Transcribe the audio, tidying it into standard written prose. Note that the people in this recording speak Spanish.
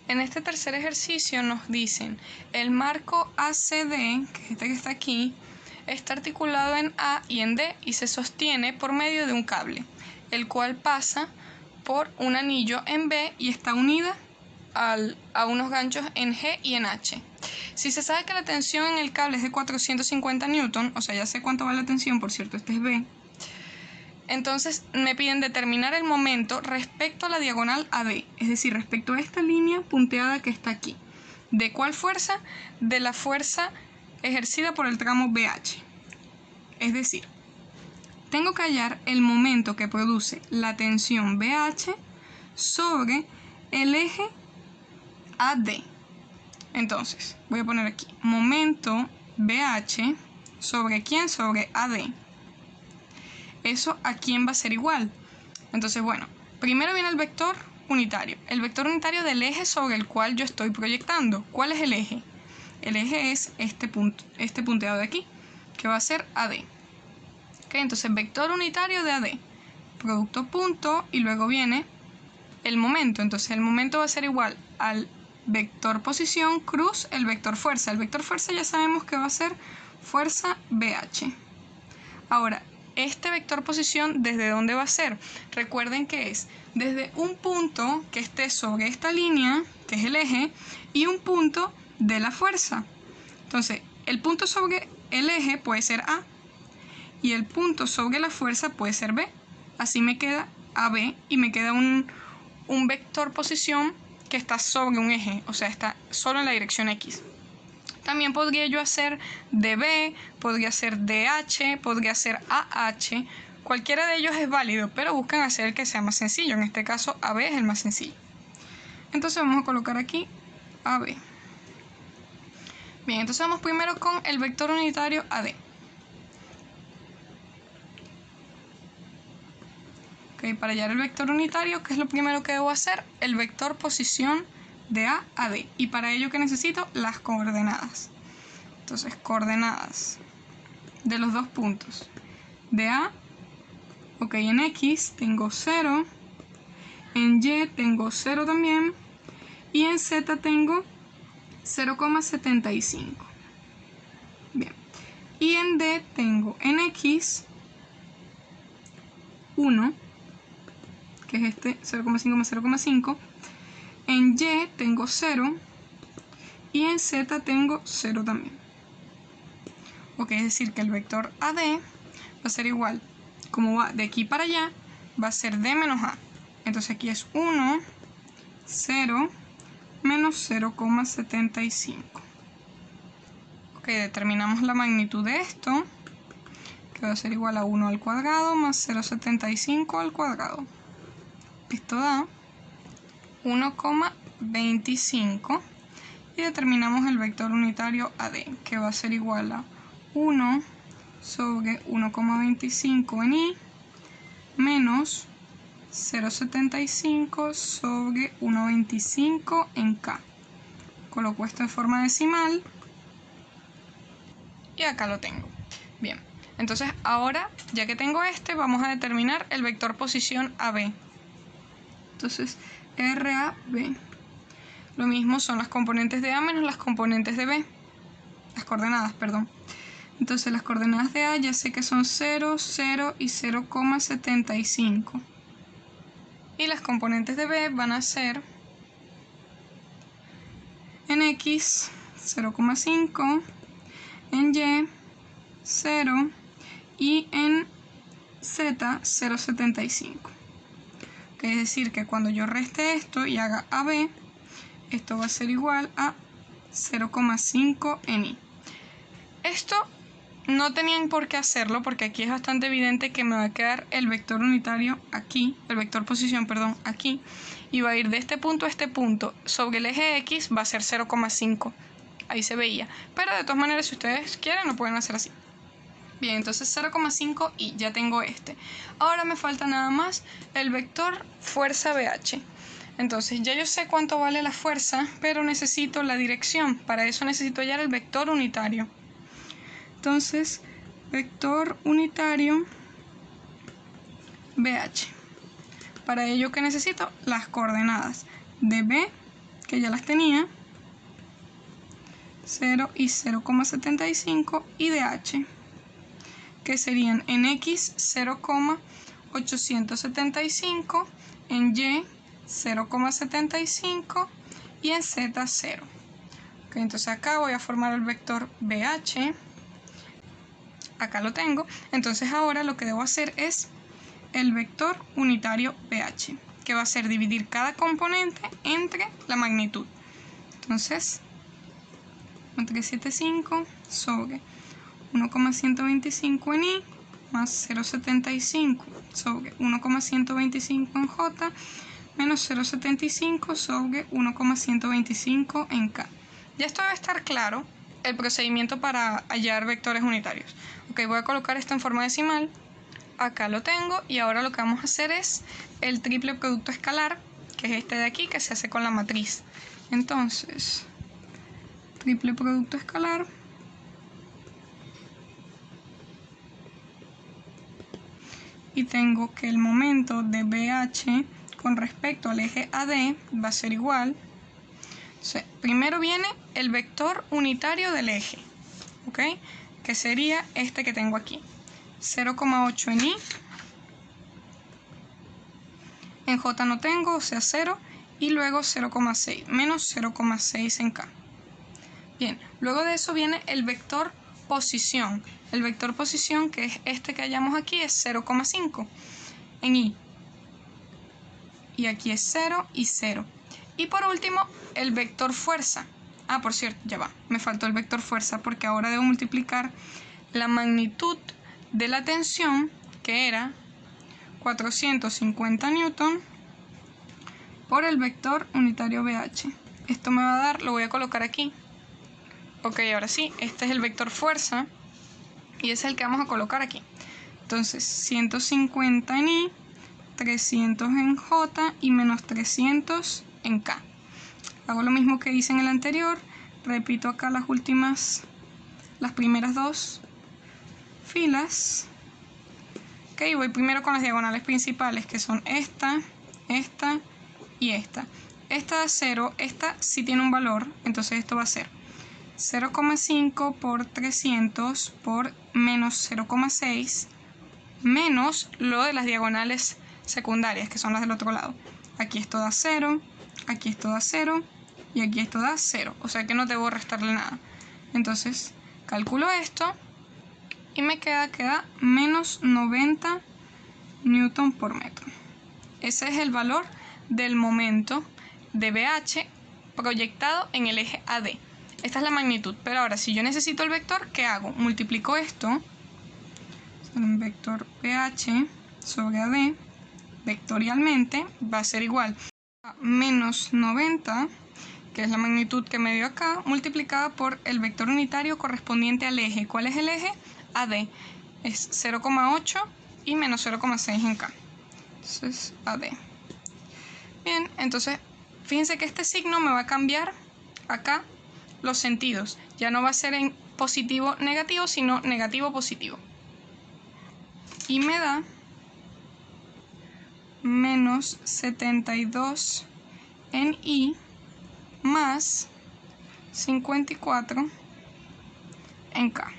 En este tercer ejercicio nos dicen, el marco ACD, que es este que está aquí, está articulado en A y en D y se sostiene por medio de un cable, el cual pasa por un anillo en B y está unida a unos ganchos en G y en H. Si se sabe que la tensión en el cable es de 450 newton, o sea, ya sé cuánto va la tensión, por cierto, este es B. Entonces me piden determinar el momento respecto a la diagonal AD, es decir, respecto a esta línea punteada que está aquí. ¿De cuál fuerza? De la fuerza ejercida por el tramo BH. Es decir, tengo que hallar el momento que produce la tensión BH sobre el eje AD. Entonces, voy a poner aquí, momento BH sobre ¿quién? Sobre AD. ¿Eso a quién va a ser igual? Entonces, bueno, primero viene el vector unitario. El vector unitario del eje sobre el cual yo estoy proyectando. ¿Cuál es el eje? El eje es este punteado de aquí, que va a ser AD. ¿Okay? Entonces, vector unitario de AD. Producto punto y luego viene el momento. Entonces, el momento va a ser igual al vector posición cruz el vector fuerza. El vector fuerza ya sabemos que va a ser fuerza BH. Ahora, este vector posición, ¿desde dónde va a ser? Recuerden que es desde un punto que esté sobre esta línea, que es el eje, y un punto de la fuerza. Entonces, el punto sobre el eje puede ser A, y el punto sobre la fuerza puede ser B. Así me queda AB, y me queda un vector posición que está sobre un eje, o sea, está solo en la dirección X. También podría yo hacer DB, podría hacer DH, podría hacer AH. Cualquiera de ellos es válido, pero buscan hacer el que sea más sencillo. En este caso, AB es el más sencillo. Entonces vamos a colocar aquí AB. Bien, entonces vamos primero con el vector unitario AD. Okay, para hallar el vector unitario, ¿qué es lo primero que debo hacer? El vector posición de A a D. Y para ello, ¿qué necesito? Las coordenadas. Entonces, coordenadas de los dos puntos. De A, ok, en X tengo 0, en Y tengo 0 también, y en Z tengo 0,75. Bien, y en D tengo en X 1, que es este 0,5 más 0,5, en Y tengo 0, y en Z tengo 0 también. Ok, es decir que el vector AD va a ser igual, como va de aquí para allá, va a ser D menos A. Entonces aquí es 1, 0, menos 0,75. Ok, determinamos la magnitud de esto, que va a ser igual a 1 al cuadrado más 0,75 al cuadrado. Esto da 1,25. Y determinamos el vector unitario AD, que va a ser igual a 1 sobre 1,25 en I menos 0,75 sobre 1,25 en K. Coloco esto en forma decimal y acá lo tengo. Bien, entonces ahora, ya que tengo este, vamos a determinar el vector posición AB. Entonces, RAB. Lo mismo son las componentes de A menos las componentes de B. Las coordenadas, perdón. Entonces las coordenadas de A ya sé que son 0, 0 y 0,75. Y las componentes de B van a ser en X 0,5, en Y 0 y en Z 0,75. Es decir que cuando yo reste esto y haga AB, esto va a ser igual a 0,5 en I. Esto no tenían por qué hacerlo porque aquí es bastante evidente que me va a quedar el vector unitario aquí, el vector posición, perdón, aquí, y va a ir de este punto a este punto. Sobre el eje X va a ser 0,5. Ahí se veía. Pero de todas maneras, si ustedes quieren, lo pueden hacer así. Bien, entonces 0,5 y ya tengo este. Ahora me falta nada más el vector fuerza BH. Entonces ya yo sé cuánto vale la fuerza, pero necesito la dirección. Para eso necesito hallar el vector unitario. Entonces, vector unitario BH. Para ello, ¿qué necesito? Las coordenadas de B que ya las tenía, 0 y 0,75, y de h, que serían en x 0,875, en y 0,75 y en z 0. Okay, entonces acá voy a formar el vector BH, acá lo tengo. Entonces ahora lo que debo hacer es el vector unitario BH, que va a ser dividir cada componente entre la magnitud. Entonces 375 sobre 1,125 en I más 0,75 sobre 1,125 en J menos 0,75 sobre 1,125 en K. Ya esto debe estar claro, el procedimiento para hallar vectores unitarios. Ok, voy a colocar esto en forma decimal. Acá lo tengo y ahora lo que vamos a hacer es el triple producto escalar, que es este de aquí, que se hace con la matriz. Entonces, triple producto escalar y tengo que el momento de BH con respecto al eje AD va a ser igual. Entonces, primero viene el vector unitario del eje, ¿ok? Que sería este que tengo aquí, 0,8 en I, en J no tengo, o sea 0, y luego 0,6, menos 0,6 en K. Bien, luego de eso viene el vector posición. El vector posición, que es este que hallamos aquí, es 0,5 en I. Y aquí es 0 y 0. Y por último, el vector fuerza. Ah, por cierto, ya va. Me faltó el vector fuerza porque ahora debo multiplicar la magnitud de la tensión, que era 450 newton, por el vector unitario BH. Esto me va a dar, lo voy a colocar aquí. Ok, ahora sí, este es el vector fuerza y es el que vamos a colocar aquí. Entonces, 150 en I, 300 en J y menos 300 en K. Hago lo mismo que hice en el anterior, repito acá las primeras dos filas. Ok, voy primero con las diagonales principales, que son esta, esta y esta. Esta de 0, esta sí tiene un valor, entonces esto va a ser 0,5 por 300 por menos 0,6 menos lo de las diagonales secundarias, que son las del otro lado. Aquí esto da 0, aquí esto da 0 y aquí esto da 0, o sea que no debo restarle nada. Entonces calculo esto y me queda menos 90 newton por metro. Ese es el valor del momento de BH proyectado en el eje AD. Esta es la magnitud, pero ahora si yo necesito el vector, ¿qué hago? Multiplico esto, un vector BH sobre AD, vectorialmente, va a ser igual a menos 90, que es la magnitud que me dio acá, multiplicada por el vector unitario correspondiente al eje. ¿Cuál es el eje? AD. Es 0,8 y menos 0,6 en K. Entonces, AD. Bien, entonces, fíjense que este signo me va a cambiar acá los sentidos. Ya no va a ser en positivo negativo, sino negativo positivo. Y me da menos 72 en I más 54 en K.